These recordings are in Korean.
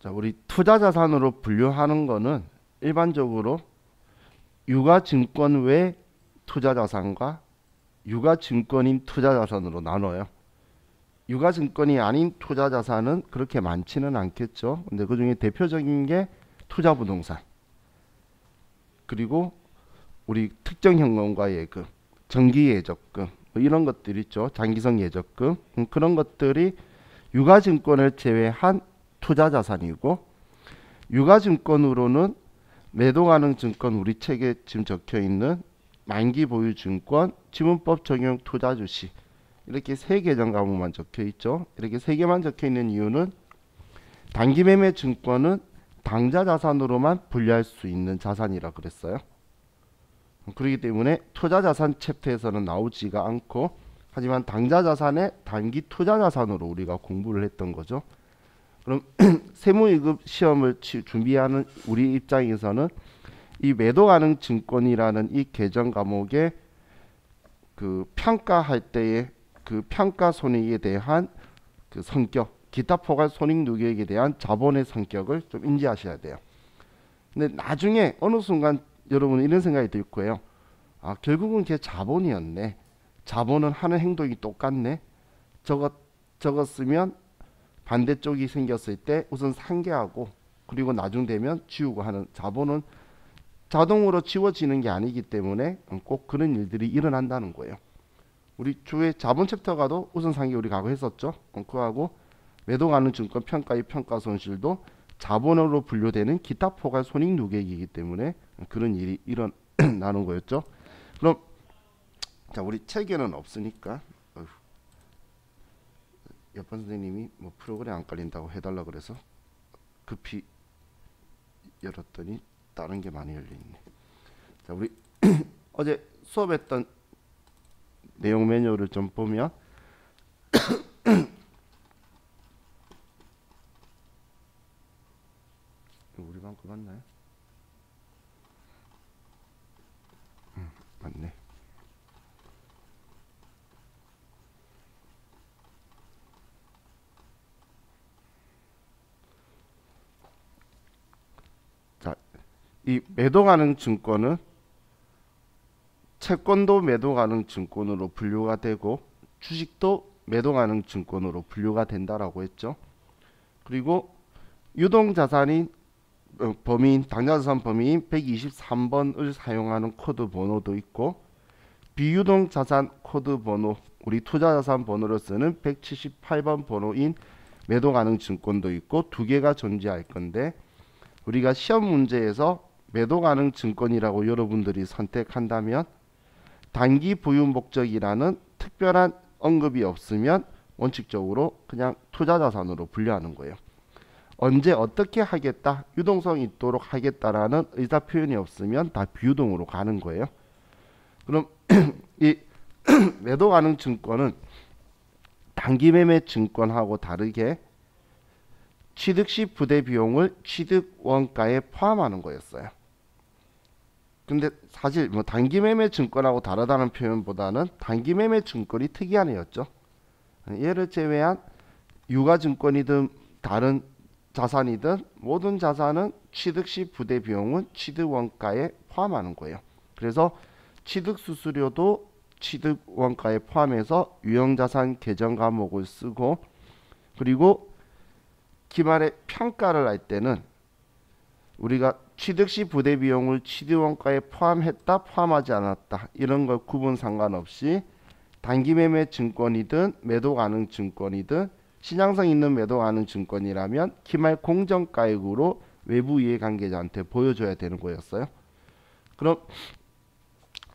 자, 우리 투자자산으로 분류하는 거는 일반적으로 유가증권 외 투자자산과 유가증권인 투자자산으로 나눠요. 유가증권이 아닌 투자자산은 그렇게 많지는 않겠죠. 근데 그 중에 대표적인 게 투자부동산, 그리고 우리 특정 현금과 예금, 정기 예적금 뭐 이런 것들 있죠. 장기성 예적금, 그런 것들이 유가증권을 제외한 투자자산이고, 유가증권으로는 매도가능 증권, 우리 책에 지금 적혀 있는 만기 보유 증권, 지분법 적용 투자 주식, 이렇게 세 계정 과목만 적혀 있죠. 이렇게 세 개만 적혀 있는 이유는 단기 매매 증권은 당좌 자산으로만 분류할 수 있는 자산이라 그랬어요. 그렇기 때문에 투자 자산 챕터에서는 나오지가 않고, 하지만 당좌 자산의 단기 투자 자산으로 우리가 공부를 했던 거죠. 그럼 세무위급 시험을 준비하는 우리 입장에서는 이 매도 가능 증권이라는 이 계정 과목에 그 평가할 때의 그 평가 손익에 대한 그 성격, 기타 포괄 손익 누계액에 대한 자본의 성격을 좀 인지하셔야 돼요. 근데 나중에 어느 순간 여러분 이런 생각이 들 거예요. 아, 결국은 걔 자본이었네. 자본은 하는 행동이 똑같네. 적었으면 반대쪽이 생겼을 때 우선 상계하고, 그리고 나중 되면 지우고 하는, 자본은 자동으로 지워지는 게 아니기 때문에 꼭 그런 일들이 일어난다는 거예요. 우리 주에 자본 챕터 가도 우선 상계 우리 가고 했었죠. 그거하고 매도 가능 증권 평가의 평가 손실도 자본으로 분류되는 기타 포괄 손익 누계액이기 때문에 그런 일이 일어나는 거였죠. 그럼 자, 우리 책에는 없으니까 옆반 선생님이 뭐 프로그램 안 깔린다고 해달라 그래서 급히 열었더니 다른 게 많이 열려있네. 자, 우리 어제 수업했던 내용 매뉴얼을 좀 보면 우리 방 거 맞나요? 맞네. 자, 이 매도 가능 증권은 채권도 매도 가능 증권으로 분류가 되고, 주식도 매도 가능 증권으로 분류가 된다라고 했죠. 그리고 유동 자산인 범위인, 당좌자산 범위인 123번을 사용하는 코드 번호도 있고, 비유동 자산 코드 번호, 우리 투자자산 번호로 쓰는 178번 번호인 매도 가능 증권도 있고, 두 개가 존재할 건데, 우리가 시험 문제에서 매도 가능 증권이라고 여러분들이 선택한다면 단기 보유 목적이라는 특별한 언급이 없으면 원칙적으로 그냥 투자자산으로 분류하는 거예요. 언제 어떻게 하겠다, 유동성 있도록 하겠다라는 의사 표현이 없으면 다 비유동으로 가는 거예요. 그럼 이 매도 가능 증권은 단기 매매 증권하고 다르게 취득 시 부대 비용을 취득 원가에 포함하는 거였어요. 근데 사실 뭐 단기 매매 증권하고 다르다는 표현보다는 단기 매매 증권이 특이한 애였죠. 얘를 제외한 유가 증권이든 다른 자산이든 모든 자산은 취득 시 부대 비용은 취득 원가에 포함하는 거예요. 그래서 취득 수수료도 취득 원가에 포함해서 유형자산 계정 과목을 쓰고, 그리고 기말에 평가를 할 때는 우리가 취득 시 부대 비용을 취득 원가에 포함했다, 포함하지 않았다, 이런 걸 구분 상관없이 단기 매매 증권이든 매도 가능 증권이든 신장성 있는 매도 가능 증권이라면 기말 공정가액으로 외부 이해관계자한테 보여줘야 되는 거였어요. 그럼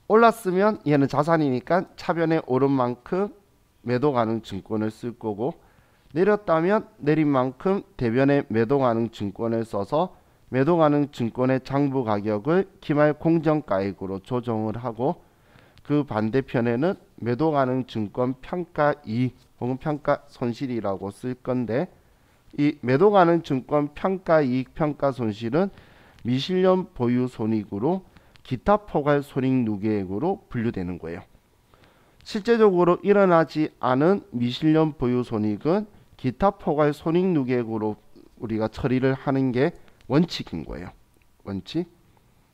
올랐으면 얘는 자산이니까 차변에 오른 만큼 매도 가능 증권을 쓸 거고, 내렸다면 내린 만큼 대변에 매도 가능 증권을 써서 매도 가능 증권의 장부 가격을 기말 공정가액으로 조정을 하고, 그 반대편에는 매도 가능 증권 평가 이익 혹은 평가 손실이라고 쓸 건데, 이 매도 가능 증권 평가 이익 평가 손실은 미실현 보유 손익으로 기타 포괄 손익 누계액으로 분류되는 거예요. 실제적으로 일어나지 않은 미실현 보유 손익은 기타 포괄 손익 누계액으로 우리가 처리를 하는 게 원칙인 거예요. 원칙.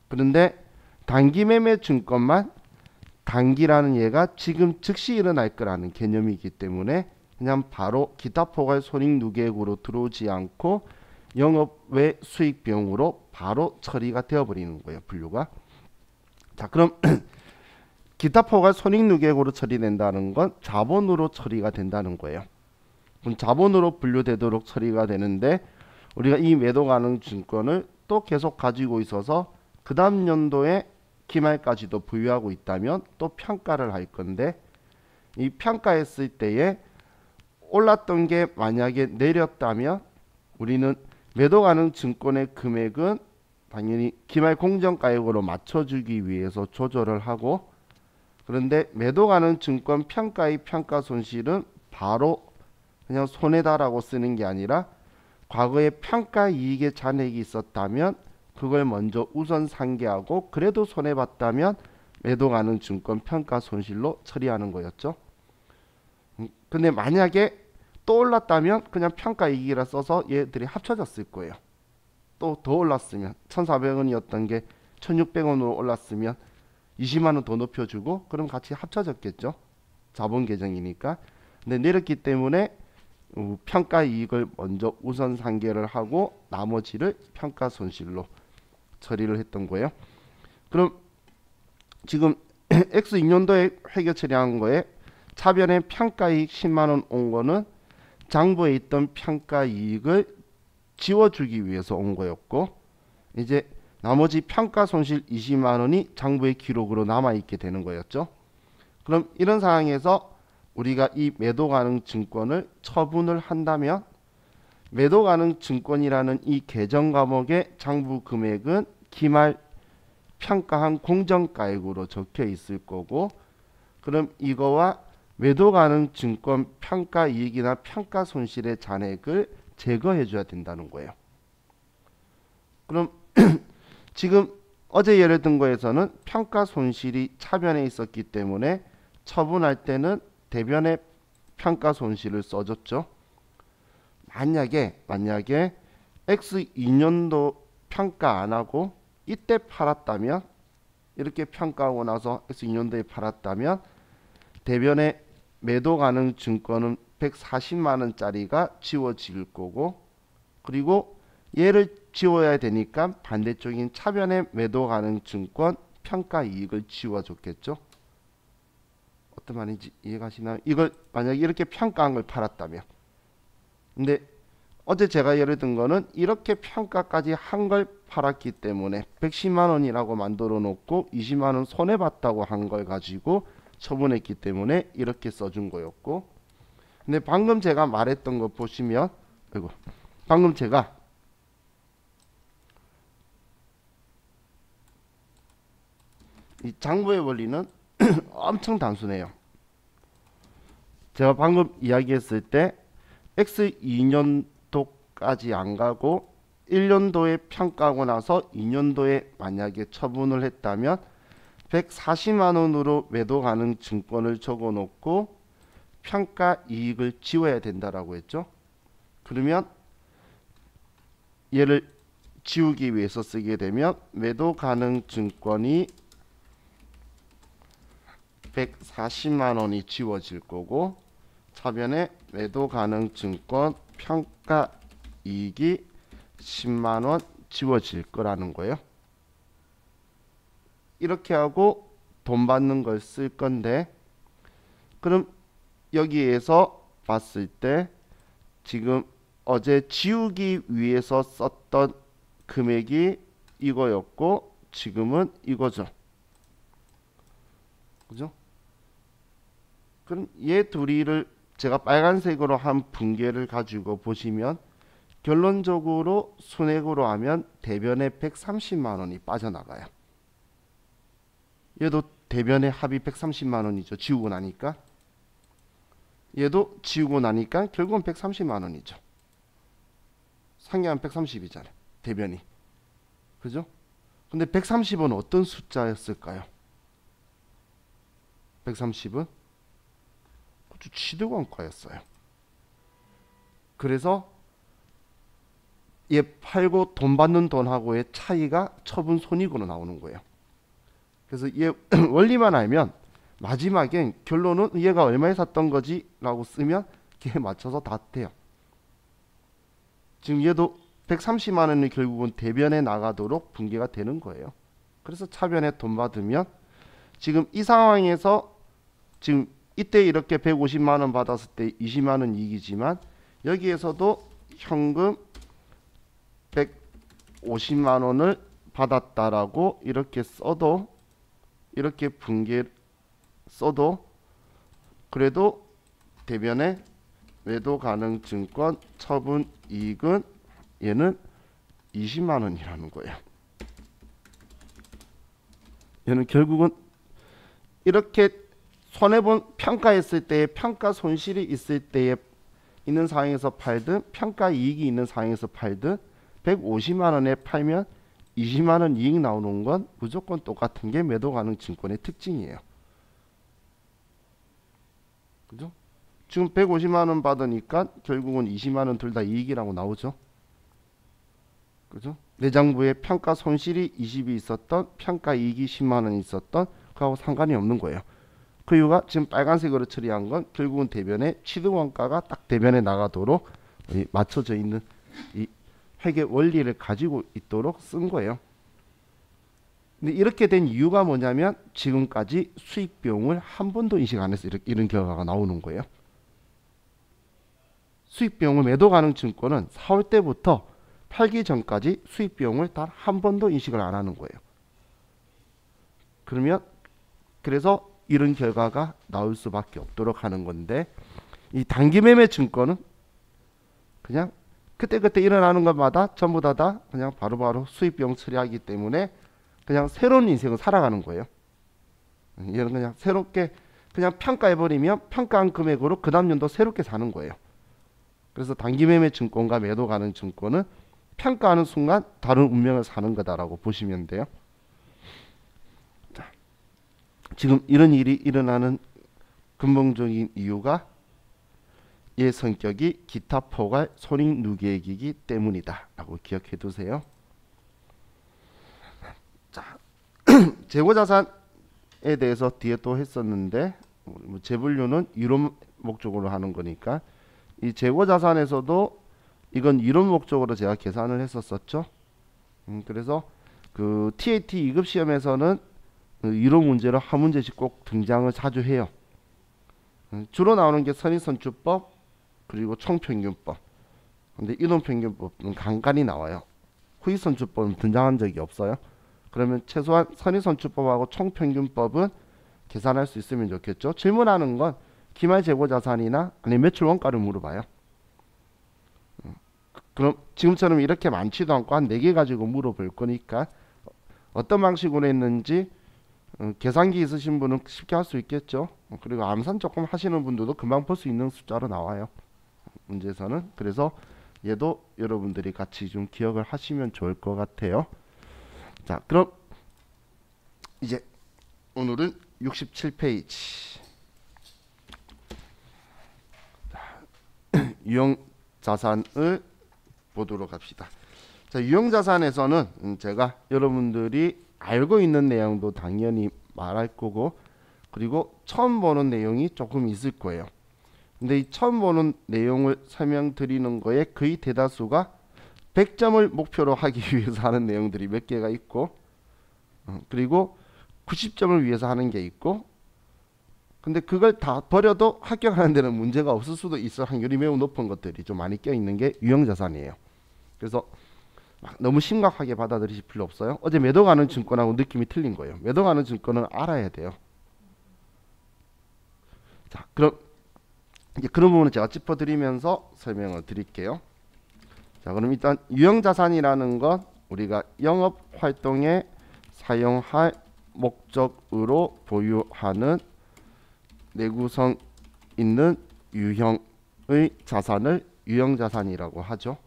그런데 단기 매매 증권만 단기라는 얘가 지금 즉시 일어날 거라는 개념이기 때문에 그냥 바로 기타 포괄 손익 누계액으로 들어오지 않고 영업 외 수익 비용으로 바로 처리가 되어버리는 거예요. 분류가. 자, 그럼 기타 포괄 손익 누계액으로 처리된다는 건 자본으로 처리가 된다는 거예요. 그럼 자본으로 분류되도록 처리가 되는데 우리가 이 매도 가능 증권을 또 계속 가지고 있어서 그 다음 연도에 기말까지도 보유하고 있다면 또 평가를 할 건데 이 평가했을 때에 올랐던 게 만약에 내렸다면 우리는 매도 가능 증권의 금액은 당연히 기말 공정가액으로 맞춰주기 위해서 조절을 하고 그런데 매도 가능 증권 평가의 평가 손실은 바로 그냥 손해다라고 쓰는 게 아니라 과거에 평가 이익의 잔액이 있었다면 그걸 먼저 우선 상계하고 그래도 손해봤다면 매도 가능 증권 평가 손실로 처리하는 거였죠. 근데 만약에 또 올랐다면 그냥 평가 이익이라 써서 얘들이 합쳐졌을 거예요. 또 더 올랐으면 1,400원이었던 게 1,600원으로 올랐으면 20만원 더 높여주고 그럼 같이 합쳐졌겠죠. 자본 계정이니까. 근데 내렸기 때문에 평가 이익을 먼저 우선 상계를 하고 나머지를 평가 손실로 처리를 했던 거예요. 그럼 지금 X2년도에 회계 처리한 거에 차변에 평가 이익 10만원 온 거는 장부에 있던 평가 이익을 지워주기 위해서 온 거였고 이제 나머지 평가 손실 20만원이 장부의 기록으로 남아있게 되는 거였죠. 그럼 이런 상황에서 우리가 이 매도 가능 증권을 처분을 한다면 매도 가능 증권이라는 이 계정 과목의 장부 금액은 기말 평가한 공정가액으로 적혀 있을 거고 그럼 이거와 매도 가능 증권 평가 이익이나 평가 손실의 잔액을 제거해 줘야 된다는 거예요. 그럼 지금 어제 예를 든 거에서는 평가 손실이 차변에 있었기 때문에 처분할 때는 대변의 평가 손실을 써줬죠. 만약에 X2년도 평가 안 하고 이때 팔았다면 이렇게 평가하고 나서 X2년도에 팔았다면 대변의 매도 가능 증권은 140만원짜리가 지워질 거고 그리고 얘를 지워야 되니까 반대쪽인 차변의 매도 가능 증권 평가 이익을 지워줬겠죠. 어떤 말인지 이해가시나요? 이걸 만약에 이렇게 평가한 걸 팔았다면 근데 어제 제가 예를 든 거는 이렇게 평가까지 한 걸 팔았기 때문에 110만원이라고 만들어 놓고 20만원 손해봤다고 한 걸 가지고 처분했기 때문에 이렇게 써준 거였고 근데 방금 제가 말했던 거 보시면 방금 제가 이 장부의 원리는 엄청 단순해요. 제가 방금 이야기했을 때 X2년도까지 안 가고 1년도에 평가하고 나서 2년도에 만약에 처분을 했다면 140만원으로 매도 가능 증권을 적어 놓고 평가 이익을 지워야 된다라고 했죠. 그러면 얘를 지우기 위해서 쓰게 되면 매도 가능 증권이 140만원이 지워질 거고 차변에 매도 가능 증권 평가 이익이 10만원 지워질 거라는 거예요. 이렇게 하고 돈 받는 걸 쓸 건데 그럼 여기에서 봤을 때 지금 어제 지우기 위해서 썼던 금액이 이거였고 지금은 이거죠. 그죠? 그럼 얘 둘이를 제가 빨간색으로 한 분계를 가지고 보시면 결론적으로 순액으로 하면 대변에 130만원이 빠져나가요. 얘도 대변의 합이 130만원이죠. 지우고 나니까. 얘도 지우고 나니까 결국은 130만원이죠. 상계하면 130이잖아요. 대변이. 그죠? 근데 130은 어떤 숫자였을까요? 130은 취득원가였어요. 그래서 얘 팔고 돈 받는 돈하고의 차이가 처분 손익으로 나오는 거예요. 그래서 얘 원리만 알면 마지막엔 결론은 얘가 얼마에 샀던 거지 라고 쓰면 걔에 맞춰서 다 돼요. 지금 얘도 130만 원이 결국은 대변에 나가도록 분개가 되는 거예요. 그래서 차변에 돈 받으면 지금 이 상황에서 지금 이때 이렇게 150만 원 받았을 때 20만 원 이익이지만 여기에서도 현금 150만 원을 받았다라고 이렇게 써도 이렇게 분개 써도 그래도 대변에 매도 가능 증권 처분 이익은 얘는 20만 원이라는 거예요. 얘는 결국은 이렇게 손해본 평가했을 때에 평가 손실이 있을 때에 있는 상황에서 팔든 평가 이익이 있는 상황에서 팔든 150만 원에 팔면 20만 원 이익 나오는 건 무조건 똑같은 게 매도 가능 증권의 특징이에요. 그죠? 지금 150만 원 받으니까 결국은 20만 원 둘 다 이익이라고 나오죠. 그죠? 내장부에 평가 손실이 20이 있었던 평가 이익이 10만 원이 있었던 그하고 상관이 없는 거예요. 그 이유가 지금 빨간색으로 처리한 건 결국은 대변에 취득원가가 딱 대변에 나가도록 맞춰져 있는 이 회계 원리를 가지고 있도록 쓴 거예요. 근데 이렇게 된 이유가 뭐냐면 지금까지 수익 비용을 한 번도 인식 안 해서 이런 결과가 나오는 거예요. 수익 비용을 매도 가능 증권은 4월 때부터 팔기 전까지 수익 비용을 단 한 번도 인식을 안 하는 거예요. 그러면 그래서 이런 결과가 나올 수밖에 없도록 하는 건데 이 단기 매매 증권은 그냥 그때그때 일어나는 것마다 전부 다 그냥 바로바로 수익 비용 처리하기 때문에 그냥 새로운 인생을 살아가는 거예요. 얘는 그냥 새롭게 그냥 평가해버리면 평가한 금액으로 그 다음 연도 새롭게 사는 거예요. 그래서 단기 매매 증권과 매도 가능 증권은 평가하는 순간 다른 운명을 사는 거다라고 보시면 돼요. 자, 지금 이런 일이 일어나는 근본적인 이유가 얘 성격이 기타 포괄 손익 누계액이기 때문이다 라고 기억해 두세요. 자, 재고자산에 대해서 뒤에 또 했었는데 재분류는 이론 목적으로 하는 거니까 이 재고자산에서도 이건 이론 목적으로 제가 계산을 했었었죠. 그래서 그 TAT 2급 시험에서는 이론 문제로 한 문제씩 꼭 등장을 자주 해요. 주로 나오는 게 선의선출법 그리고 총평균법. 근데 이동평균법은 간간히 나와요. 후익선출법은 등장한 적이 없어요. 그러면 최소한 선의선출법하고 총평균법은 계산할 수 있으면 좋겠죠. 질문하는 건 기말 재고자산이나 아니면 매출 원가를 물어봐요. 그럼 지금처럼 이렇게 많지도 않고 한 4개 가지고 물어볼 거니까 어떤 방식으로 했는지 계산기 있으신 분은 쉽게 할 수 있겠죠. 그리고 암산 조금 하시는 분들도 금방 볼 수 있는 숫자로 나와요. 문제에서는. 그래서 얘도 여러분들이 같이 좀 기억을 하시면 좋을 것 같아요. 자, 그럼 이제 오늘은 67페이지 유형자산을 보도록 합시다. 자, 유형자산에서는 제가 여러분들이 알고 있는 내용도 당연히 말할 거고 그리고 처음 보는 내용이 조금 있을 거예요. 근데 이 처음 보는 내용을 설명드리는 거에 거의 대다수가 100점을 목표로 하기 위해서 하는 내용들이 몇 개가 있고 그리고 90점을 위해서 하는 게 있고 근데 그걸 다 버려도 합격하는 데는 문제가 없을 수도 있을 확률이 매우 높은 것들이 좀 많이 껴있는 게 유형자산이에요. 그래서 너무 심각하게 받아들이실 필요 없어요. 어제 매도 가는 증권하고 느낌이 틀린 거예요. 매도 가는 증권은 알아야 돼요. 자, 그럼 이제 그런 부분은 제가 짚어드리면서 설명을 드릴게요. 자, 그럼 일단 유형자산이라는 건 우리가 영업활동에 사용할 목적으로 보유하는 내구성 있는 유형의 자산을 유형자산이라고 하죠.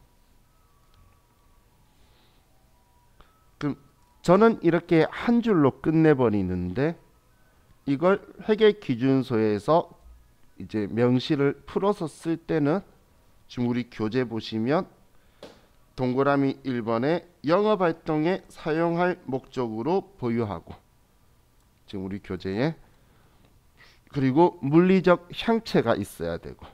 그럼 저는 이렇게 한 줄로 끝내버리는데 이걸 회계기준서에서 이제 명시를 풀어서 쓸 때는 지금 우리 교재 보시면 동그라미 1번에 영업활동에 사용할 목적으로 보유하고, 지금 우리 교재에, 그리고 물리적 형체가 있어야 되고,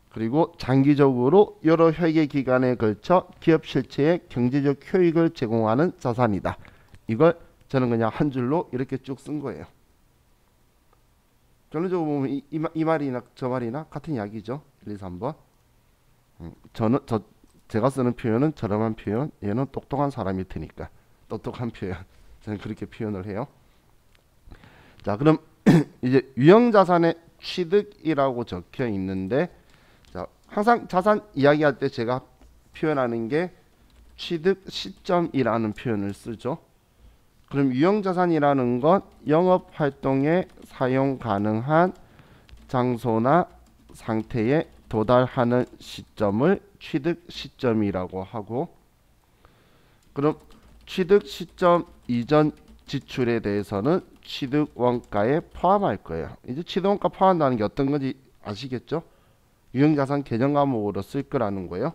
그리고 장기적으로 여러 회계 기간에 걸쳐 기업 실체에 경제적 효익을 제공하는 자산이다. 이걸 저는 그냥 한 줄로 이렇게 쭉 쓴 거예요. 결론적으로 보면 이 말이나 저 말이나 같은 이야기죠. 1, 2, 3번. 제가 쓰는 표현은 저렴한 표현, 얘는 똑똑한 사람일 테니까 똑똑한 표현. 저는 그렇게 표현을 해요. 자, 그럼 이제 유형자산의 취득이라고 적혀 있는데, 자, 항상 자산 이야기할 때 제가 표현하는 게 취득 시점이라는 표현을 쓰죠. 그럼 유형자산이라는 건 영업활동에 사용 가능한 장소나 상태에 도달하는 시점을 취득 시점이라고 하고, 그럼 취득 시점 이전 지출에 대해서는 취득 원가에 포함할 거예요. 이제 취득 원가 포함한다는 게 어떤 건지 아시겠죠? 유형자산 개정 과목으로 쓸 거라는 거예요.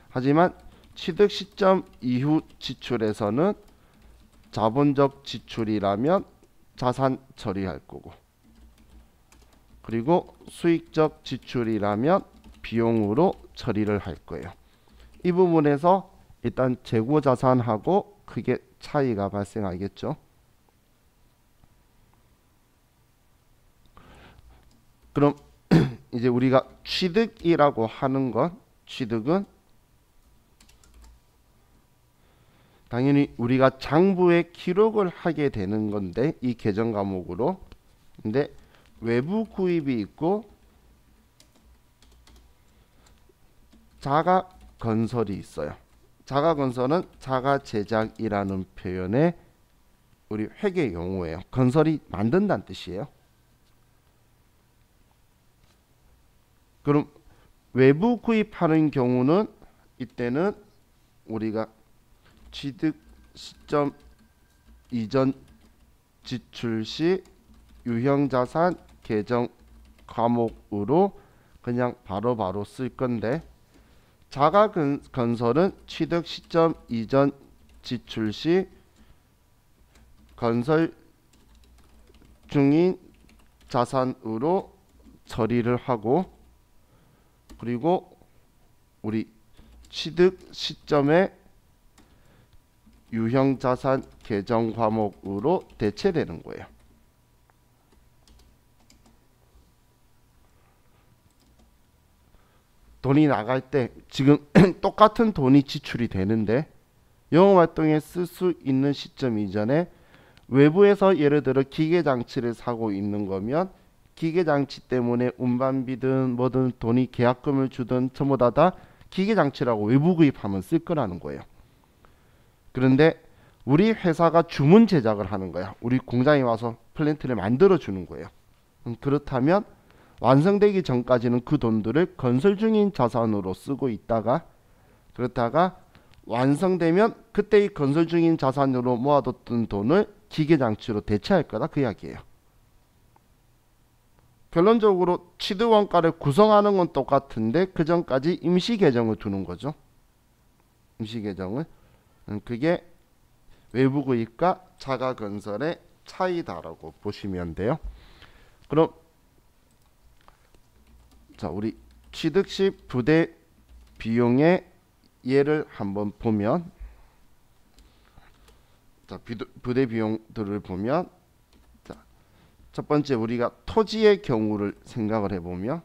하지만 취득 시점 이후 지출에서는 자본적 지출이라면 자산 처리할 거고, 그리고 수익적 지출이라면 비용으로 처리를 할 거예요. 이 부분에서 일단 재고자산하고 크게 차이가 발생하겠죠. 그럼 이제 우리가 취득이라고 하는 건, 취득은 당연히 우리가 장부에 기록을 하게 되는 건데, 이 개정 과목으로. 근데 외부 구입이 있고 자가 건설이 있어요. 자가 건설은 자가 제작이라는 표현의 우리 회계 용어예요. 건설이 만든다는 뜻이에요. 그럼 외부 구입하는 경우는 이때는 우리가 취득 시점 이전 지출 시 유형자산 개정 과목으로 그냥 바로바로 쓸 건데, 자가 건설은 취득 시점 이전 지출 시 건설 중인 자산으로 처리를 하고, 그리고 우리 취득 시점에 유형자산 개정 과목으로 대체되는 거예요. 돈이 나갈 때 지금 똑같은 돈이 지출이 되는데 영업활동에 쓸 수 있는 시점 이전에 외부에서 예를 들어 기계장치를 사고 있는 거면 기계장치 때문에 운반비든 뭐든 돈이 계약금을 주든 전부 다 기계장치라고 외부 구입하면 쓸 거라는 거예요. 그런데 우리 회사가 주문 제작을 하는 거야. 우리 공장에 와서 플랜트를 만들어 주는 거예요. 그렇다면 완성되기 전까지는 그 돈들을 건설 중인 자산으로 쓰고 있다가, 그렇다가 완성되면 그때 이 건설 중인 자산으로 모아뒀던 돈을 기계장치로 대체할 거다, 그 이야기예요. 결론적으로 취득원가를 구성하는 건 똑같은데 그 전까지 임시계정을 두는 거죠. 임시계정을. 그게 외부 구입과 자가 건설의 차이다라고 보시면 돼요. 그럼 자, 우리 취득 시 부대 비용의 예를 한번 보면, 자, 부대 비용들을 보면, 자, 첫 번째 우리가 토지의 경우를 생각을 해보면,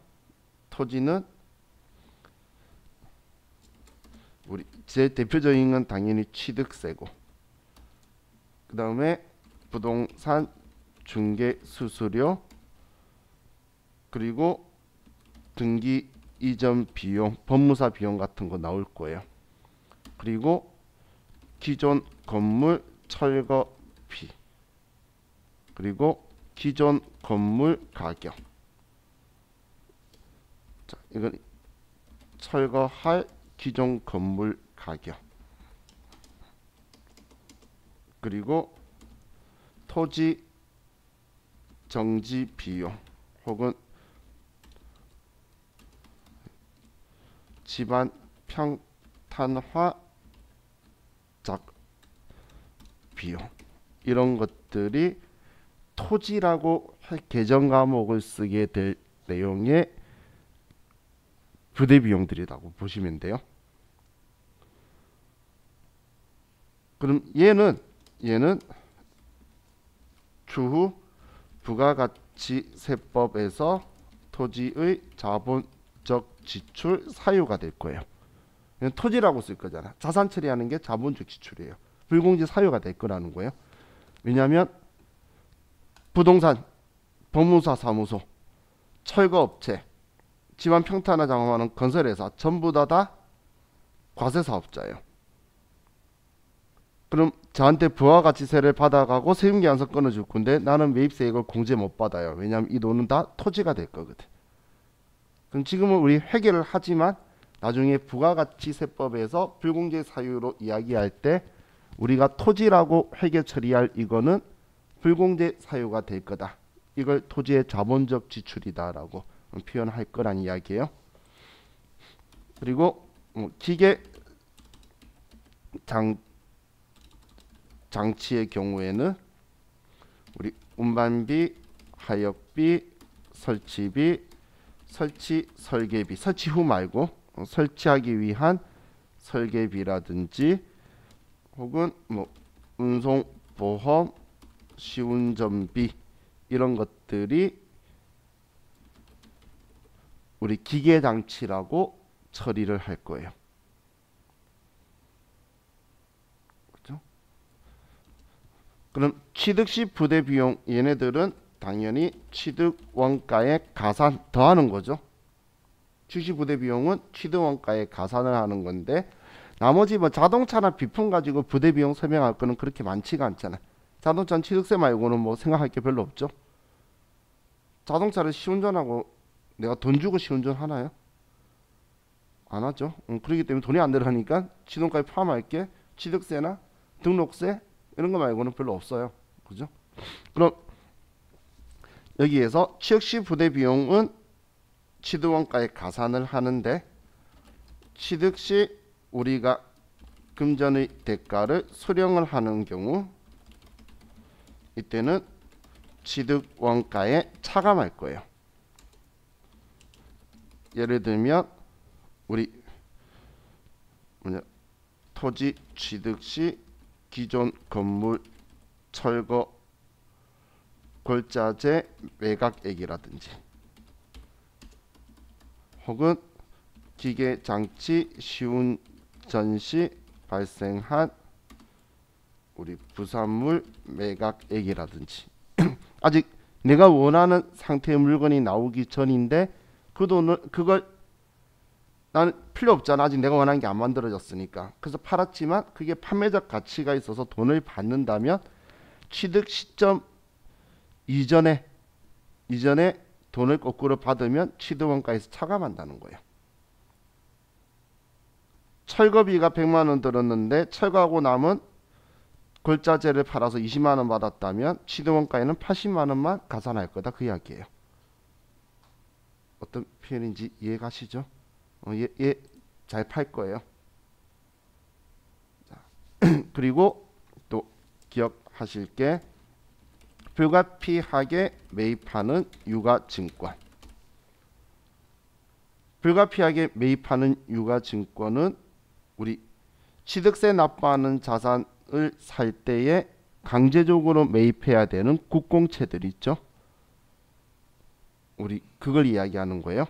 토지는 우리 제일 대표적인 건 당연히 취득세고, 그 다음에 부동산 중개 수수료, 그리고 등기 이전 비용, 법무사 비용 같은 거 나올 거예요. 그리고 기존 건물 철거비, 그리고 기존 건물 가격. 자, 이건 철거할 기존 건물 가격. 그리고 토지 정지 비용 혹은 집안 평탄화 비용 이런 것들이 토지라고 계정 과목을 쓰게 될 내용의 부대 비용들이라고 보시면 돼요. 그럼 얘는 추후 부가가치세법에서 토지의 자본적 지출 사유가 될 거예요. 토지라고 쓸 거잖아. 자산 처리하는 게 자본적 지출이에요. 불공제 사유가 될 거라는 거예요. 왜냐하면 부동산, 법무사 사무소, 철거업체, 집안 평탄화 장엄하는 건설회사 전부 다 과세사업자예요. 그럼 저한테 부가가치세를 받아가고 세금계산서 끊어줄 건데 나는 매입세액을 공제 못 받아요. 왜냐하면 이 돈은 다 토지가 될 거거든. 그럼 지금은 우리 회계를 하지만 나중에 부가가치세법에서 불공제 사유로 이야기할 때 우리가 토지라고 회계 처리할 이거는 불공제 사유가 될 거다. 이걸 토지의 자본적 지출이다라고 표현할 거란 이야기예요. 그리고 기계 장치의 경우에는 우리 운반비, 하역비, 설치비, 설계비, 설치 후 말고 설치하기 위한 설계비라든지 혹은 운송, 보험, 시운전비 이런 것들이 우리 기계장치라고 처리를 할 거예요. 그렇죠? 그럼 취득시 부대 비용 얘네들은 당연히 취득 원가에 가산 더하는 거죠. 취득시 부대 비용은 취득 원가에 가산을 하는 건데 나머지 자동차나 비품 가지고 부대 비용 설명할 거는 그렇게 많지가 않잖아. 자동차는 취득세 말고는 생각할 게 별로 없죠. 자동차를 시운전하고 내가 돈 주고 시운전 하나요? 안 하죠. 그렇기 때문에 돈이 안 들어가니까 시동가에 포함할 게 취득세나 등록세 이런 거 말고는 별로 없어요. 그죠? 그럼 여기에서 취득시 부대 비용은 취득원가에 가산을 하는데 취득시 우리가 금전의 대가를 수령을 하는 경우 이때는 취득원가에 차감할 거예요. 예를 들면 우리 토지 취득 시 기존 건물 철거 골자재 매각액이라든지 혹은 기계장치 시운전 시 발생한 우리 부산물 매각액이라든지 아직 내가 원하는 상태의 물건이 나오기 전인데 그걸 나는 필요 없잖아. 아직 내가 원하는 게 안 만들어졌으니까. 그래서 팔았지만 그게 판매적 가치가 있어서 돈을 받는다면 취득 시점 이전에 돈을 거꾸로 받으면 취득원가에서 차감한다는 거예요. 철거비가 100만 원 들었는데 철거하고 남은 골자재를 팔아서 20만 원 받았다면 취득원가에는 80만 원만 가산할 거다 그 이야기예요. 어떤 표현인지 이해가시죠? 잘 팔 거예요. 자, 그리고 또 기억하실 게 불가피하게 매입하는 유가증권. 불가피하게 매입하는 유가증권은 우리 취득세 납부하는 자산을 살 때에 강제적으로 매입해야 되는 국공채들 있죠. 우리 그걸 이야기하는 거예요.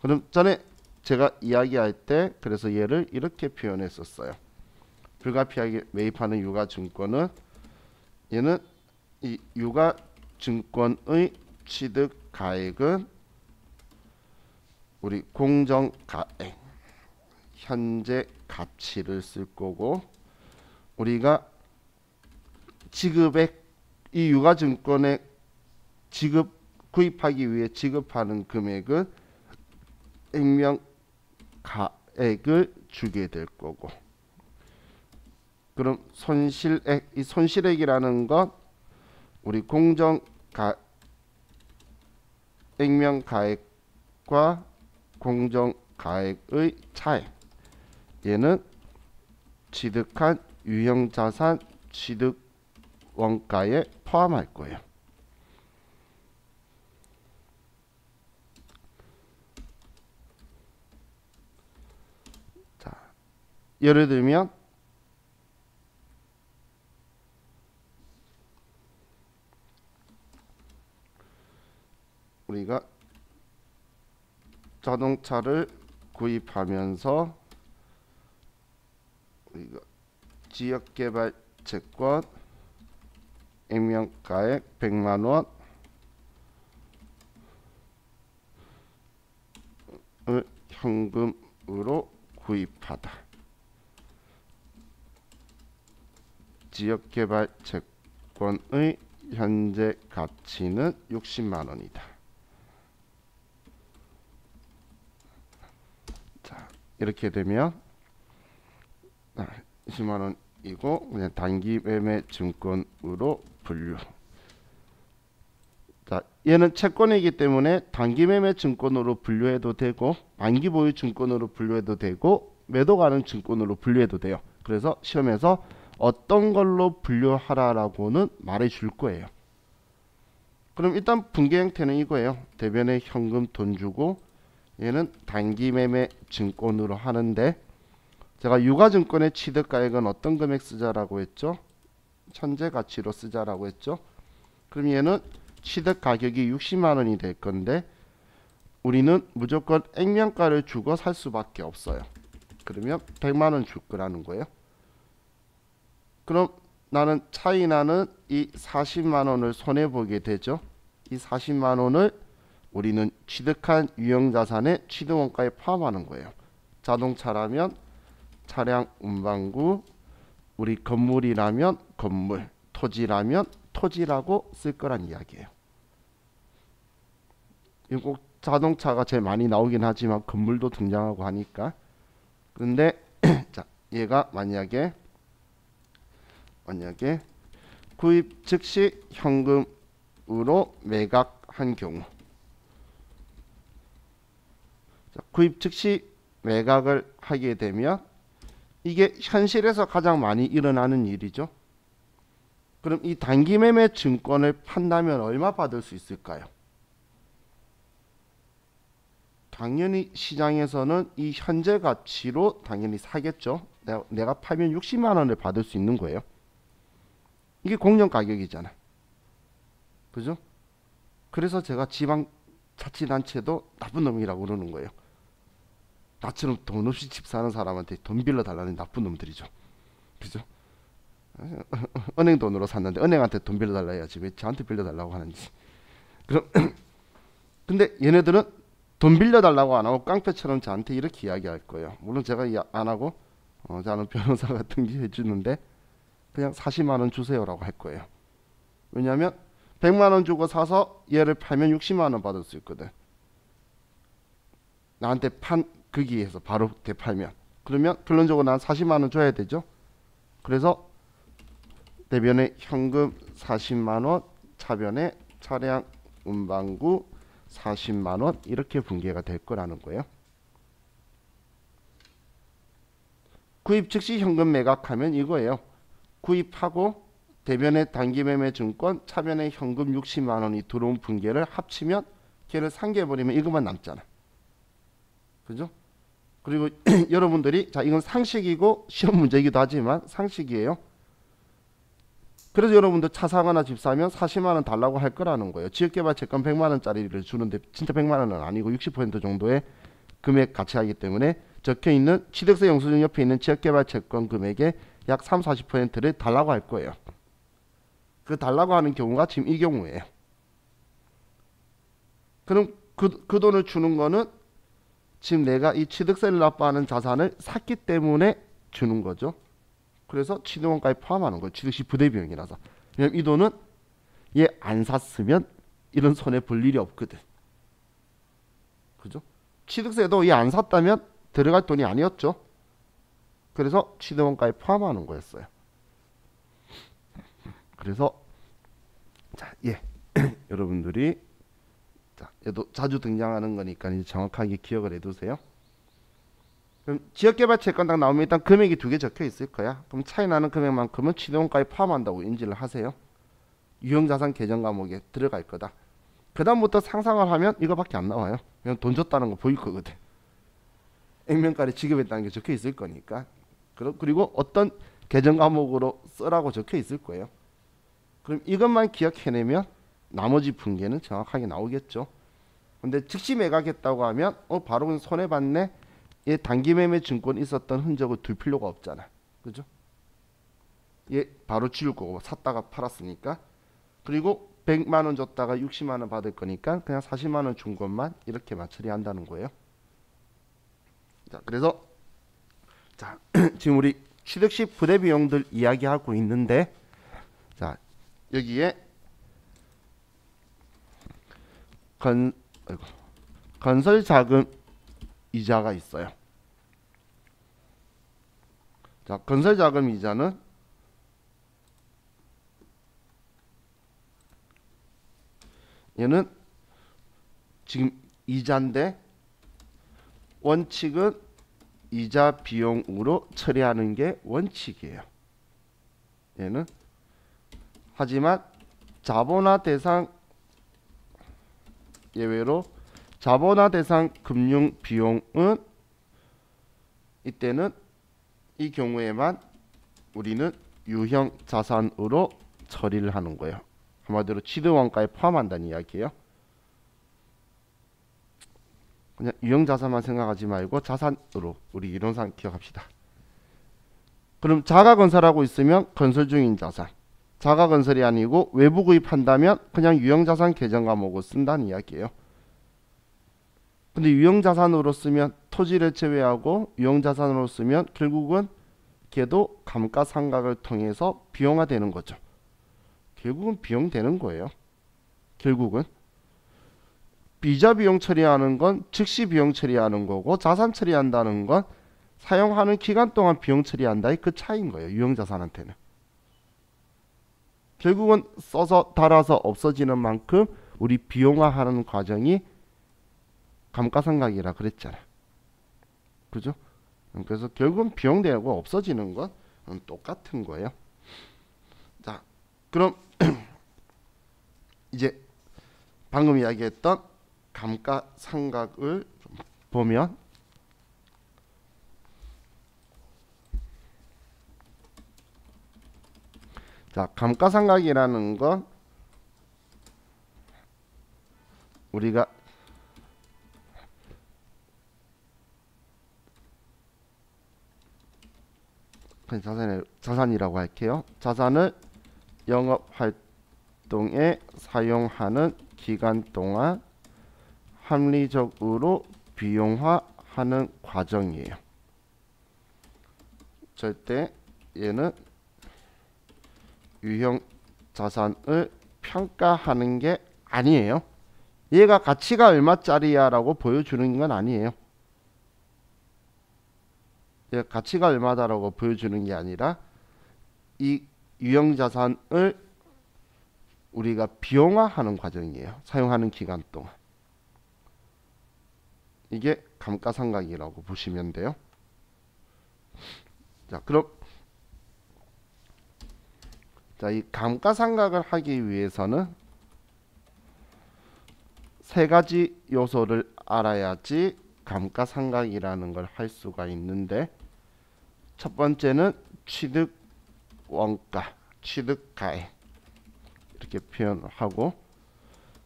그럼 전에 제가 이야기할 때 그래서 얘를 이렇게 표현했었어요. 불가피하게 매입하는 유가증권은 얘는 이 유가증권의 취득가액은 우리 공정가액 현재 가치를 쓸 거고 우리가 지급액 이 유가증권의 구입하기 위해 지급하는 금액은 액면가액을 주게 될 거고 그럼 손실액 이 손실액이라는 건 우리 액면가액과 공정가액의 차액 얘는 취득한 유형자산 취득 원가에 포함할 거예요. 자, 예를 들면 우리가 자동차를 구입하면서 우리가 지역개발 채권 액면가액 100만원을 현금으로 구입하다. 지역개발 채권의 현재 가치는 60만원이다. 자, 이렇게 되면 20만원이고 그냥 단기 매매 증권으로 분류. 자, 얘는 채권이기 때문에 단기 매매 증권으로 분류해도 되고 만기 보유 증권으로 분류해도 되고 매도 가능 증권으로 분류해도 돼요. 그래서 시험에서 어떤 걸로 분류하라라고는 말해 줄 거예요. 그럼 일단 분계 형태는 이거예요. 대변에 현금 돈 주고 얘는 단기 매매 증권으로 하는데 제가 유가증권의 취득가액은 어떤 금액 쓰자라고 했죠? 현재 가치로 쓰자라고 했죠? 그럼 얘는 취득 가격이 60만원이 될 건데 우리는 무조건 액면가를 주고 살 수밖에 없어요. 그러면 100만원 줄 거라는 거예요. 그럼 나는 차이 나는 이 40만원을 손해보게 되죠. 이 40만원을 우리는 취득한 유형자산의 취득원가에 포함하는 거예요. 자동차라면 차량 운반구, 우리 건물이라면 건물, 토지라면 토지라고 쓸 거란 이야기예요. 꼭 자동차가 제일 많이 나오긴 하지만 건물도 등장하고 하니까. 그런데 자, 얘가 만약에 구입 즉시 현금으로 매각한 경우, 자, 구입 즉시 매각을 하게 되면 이게 현실에서 가장 많이 일어나는 일이죠. 그럼 이 단기 매매 증권을 판다면 얼마 받을 수 있을까요? 당연히 시장에서는 이 현재 가치로 당연히 사겠죠. 내가 팔면 60만 원을 받을 수 있는 거예요. 이게 공정 가격이잖아. 그죠? 그래서 제가 지방자치단체도 나쁜 놈이라고 그러는 거예요. 나처럼 돈 없이 집 사는 사람한테 돈 빌려 달라는 나쁜 놈들이죠. 그죠? 은행 돈으로 샀는데 은행한테 돈 빌려 달라 해야지 왜 저한테 빌려 달라고 하는지. 그럼 근데 얘네들은 돈 빌려 달라고 안 하고 깡패처럼 저한테 이렇게 이야기할 거예요. 물론 제가 안 하고 저는 변호사가 등기해 주는데 그냥 40만 원 주세요라고 할 거예요. 왜냐하면 100만 원 주고 사서 얘를 팔면 60만 원 받을 수 있거든. 나한테 판 거기에서 바로 되팔면 그러면 결론적으로 난 40만 원 줘야 되죠. 그래서 대변에 현금 40만 원, 차변에 차량 운반구 40만 원 이렇게 분계가 될 거라는 거예요. 구입 즉시 현금 매각하면 이거예요. 구입하고 대변에 단기 매매 증권, 차변에 현금 60만 원이 들어온 분계를 합치면 걔를 상계해버리면 이것만 남잖아. 그죠? 그리고 여러분들이 자 이건 상식이고 시험 문제이기도 하지만 상식이에요. 그래서 여러분들 차 사거나 집 사면 40만 원 달라고 할 거라는 거예요. 지역개발 채권 100만 원짜리를 주는데 진짜 100만 원은 아니고 60% 정도의 금액 가치하기 때문에 적혀있는 취득세 영수증 옆에 있는 지역개발 채권 금액의 약 30-40%를 달라고 할 거예요. 그 달라고 하는 경우가 지금 이 경우예요. 그럼 그 돈을 주는 거는 지금 내가 이 취득세를 납부하는 자산을 샀기 때문에 주는 거죠. 그래서 취득원가에 포함하는 거예요. 취득시 부대비용이라서. 왜냐면 이 돈은 얘 안 샀으면 이런 손해 볼 일이 없거든. 그죠? 취득세도 얘 안 샀다면 들어갈 돈이 아니었죠. 그래서 취득원가에 포함하는 거였어요. 그래서 자, 예. 여러분들이 자, 얘도 자주 등장하는 거니까 이제 정확하게 기억을 해두세요. 그럼 지역개발채권 딱 나오면 일단 금액이 두 개 적혀 있을 거야. 그럼 차이 나는 금액만큼은 취득원가에 포함한다고 인지를 하세요. 유형자산 계정 과목에 들어갈 거다. 그 다음부터 상상을 하면 이거밖에 안 나와요. 그냥 돈 줬다는 거 보일 거거든. 액면가를 지급했다는 게 적혀 있을 거니까. 그리고 어떤 계정 과목으로 쓰라고 적혀 있을 거예요. 그럼 이것만 기억해내면 나머지 분계는 정확하게 나오겠죠. 근데 즉시 매각했다고 하면 바로 그냥 손해봤네. 얘 단기매매 증권 있었던 흔적을 둘 필요가 없잖아. 그죠? 얘 바로 지울 거고 샀다가 팔았으니까. 그리고 100만원 줬다가 60만원 받을 거니까 그냥 40만원 준 것만 이렇게만 처리한다는 거예요. 자, 그래서 자 지금 우리 취득 시 부대 비용들 이야기하고 있는데, 자 여기에 건설 자금 이자가 있어요. 자, 건설 자금 이자는 얘는 지금 이자인데 원칙은 이자 비용으로 처리하는 게 원칙이에요. 얘는 하지만 자본화 대상 예외로 자본화 대상 금융 비용은 이때는 이 경우에만 우리는 유형 자산으로 처리를 하는 거예요. 한마디로 취득원가에 포함한다는 이야기예요. 그냥 유형 자산만 생각하지 말고 자산으로 우리 이론상 기억합시다. 그럼 자가 건설하고 있으면 건설 중인 자산, 자가 건설이 아니고 외부 구입한다면 그냥 유형 자산 계정 과목을 쓴다는 이야기예요. 근데 유형 자산으로 쓰면 토지를 제외하고 유형 자산으로 쓰면 결국은 걔도 감가상각을 통해서 비용화되는 거죠. 결국은 비용되는 거예요. 결국은 비자 비용 처리하는 건 즉시 비용 처리하는 거고, 자산 처리한다는 건 사용하는 기간 동안 비용 처리한다의 그 차이인 거예요. 유형 자산한테는 결국은 써서 달아서 없어지는 만큼 우리 비용화하는 과정이 감가상각이라 그랬잖아. 그죠? 그래서 결국은 비용되고 없어지는 건 똑같은 거예요. 자, 그럼 이제 방금 이야기했던 감가상각을 좀 보면, 자, 감가상각이라는 건 우리가 자산이라고 할게요. 자산을 영업활동에 사용하는 기간 동안 합리적으로 비용화하는 과정이에요. 절대 얘는 유형 자산을 평가하는 게 아니에요. 얘가 가치가 얼마짜리야 라고 보여주는 건 아니에요. 얘가 가치가 얼마다라고 보여주는 게 아니라 이 유형 자산을 우리가 비용화하는 과정이에요. 사용하는 기간 동안. 이게 감가상각이라고 보시면 돼요. 자, 그럼 자, 이 감가상각을 하기 위해서는 세 가지 요소를 알아야지 감가상각이라는 걸 할 수가 있는데, 첫 번째는 취득원가, 취득가액 이렇게 표현을 하고,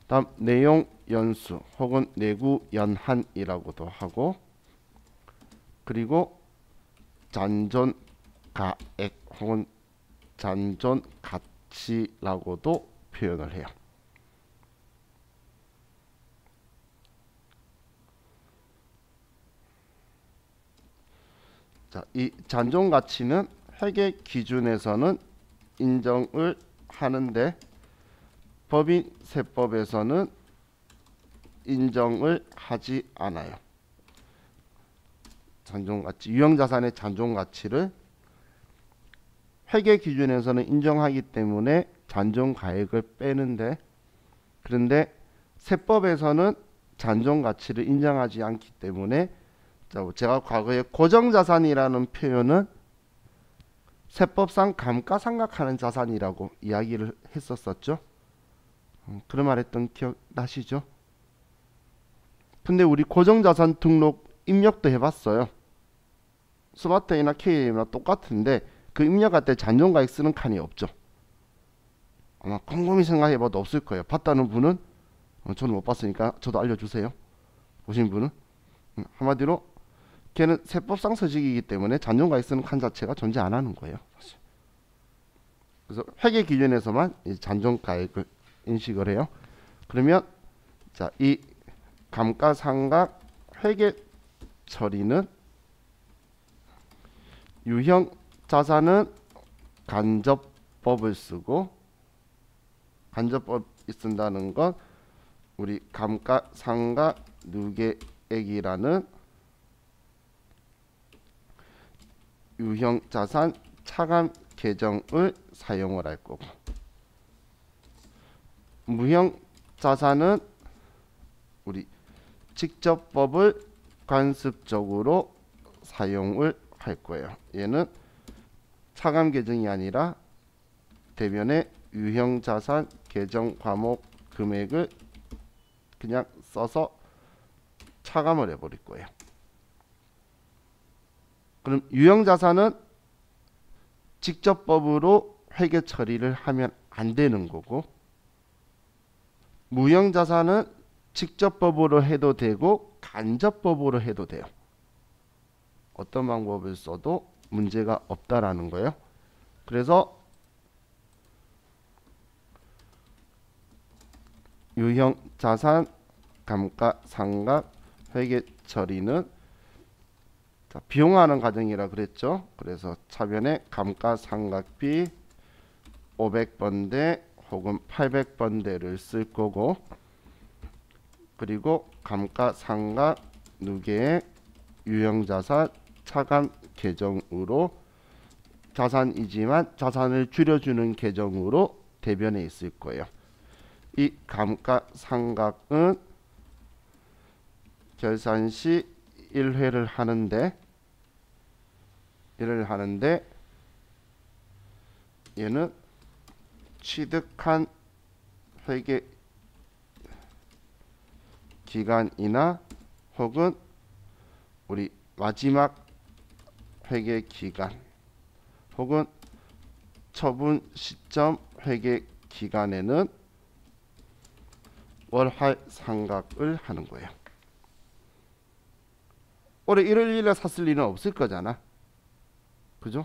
다음 내용연수 혹은 내구연한이라고도 하고, 그리고 잔존가액 혹은 잔존가치라고도 표현을 해요. 자, 이 잔존가치는 회계 기준에서는 인정을 하는데 법인세법에서는 인정을 하지 않아요. 잔존가치, 유형자산의 잔존가치를 회계 기준에서는 인정하기 때문에 잔존가액을 빼는데, 그런데 세법에서는 잔존가치를 인정하지 않기 때문에 자, 제가 과거에 고정자산이라는 표현은 세법상 감가상각하는 자산이라고 이야기를 했었었죠. 그런 말 했던 기억 나시죠? 근데 우리 고정자산 등록 입력도 해봤어요. 스마트A나 KA나 똑같은데 그 입력할 때 잔존가액 쓰는 칸이 없죠. 아마 곰곰이 생각해봐도 없을 거예요. 봤다는 분은 저는 못 봤으니까 저도 알려주세요. 보신 분은 한마디로 걔는 세법상 서식이기 때문에 잔존가액 쓰는 칸 자체가 존재 안 하는 거예요. 사실. 그래서 회계 기준에서만 이 잔존가액을 인식을 해요. 그러면 자, 이 감가상각 회계 처리는 유형 자산은 간접법을 쓰고, 간접법이 쓴다는 건 우리 감가상각 누계액이라는 유형 자산 차감 계정을 사용을 할 거고, 무형 자산은 우리 직접법을 관습적으로 사용을 할 거예요. 얘는 차감 계정이 아니라 대변에 유형 자산 계정 과목 금액을 그냥 써서 차감을 해버릴 거예요. 그럼 유형 자산은 직접법으로 회계 처리를 하면 안 되는 거고, 무형 자산은 직접법으로 해도 되고 간접법으로 해도 돼요. 어떤 방법을 써도 문제가 없다라는 거예요. 그래서 유형 자산 감가상각 회계 처리는 자, 비용화하는 과정이라 그랬죠. 그래서 차변에 감가상각비 500번대 혹은 800번대를 쓸 거고, 그리고 감가상각 누계액 유형자산 차감 계정으로 자산이지만 자산을 줄여주는 계정으로 대변에 있을 거예요. 이 감가상각은 결산 시 1회를 하는데 얘는 취득한 회계 기간이나 혹은 우리 마지막 회계 기간 혹은 처분 시점 회계 기간에는 월할 상각을 하는 거예요. 올해 1월 1일에 샀을 일은 없을 거잖아. 그죠?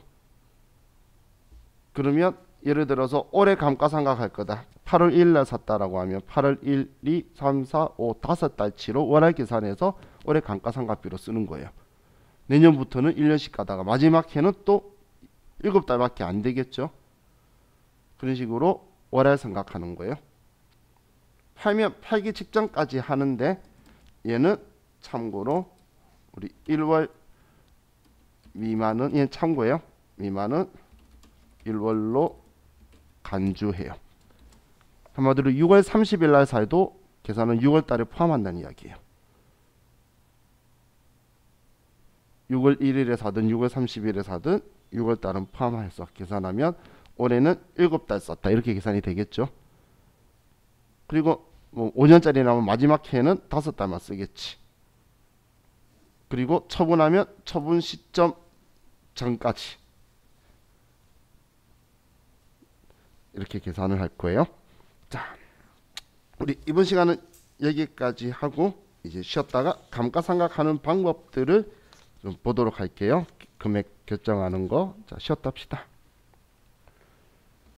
그러면 예를 들어서 올해 감가상각 할 거다. 8월 1일에 샀다라고 하면 8월 1, 2, 3, 4, 5, 5달치로 월할 계산해서 올해 감가상각비로 쓰는 거예요. 내년부터는 1년씩 가다가 마지막 해는 또 7달밖에 안 되겠죠. 그런 식으로 월할 상각하는 거예요. 팔면 팔기 직전까지 하는데 얘는 참고로 우리 1월 미만은 얘는 참고예요. 미만은 1월로 간주해요. 한마디로 6월 30일 날 사도 계산은 6월 달에 포함한다는 이야기예요. 6월 1일에 사든 6월 30일에 사든 6월 달은 포함해서 계산하면 올해는 7달 썼다. 이렇게 계산이 되겠죠. 그리고 뭐 5년짜리 나면 마지막 해에는 5달만 쓰겠지. 그리고 처분하면 처분 시점 전까지 이렇게 계산을 할 거예요. 자, 우리 이번 시간은 여기까지 하고 이제 쉬었다가 감가상각하는 방법들을 좀 보도록 할게요. 금액 결정하는 거. 자, 쉬었다 합시다.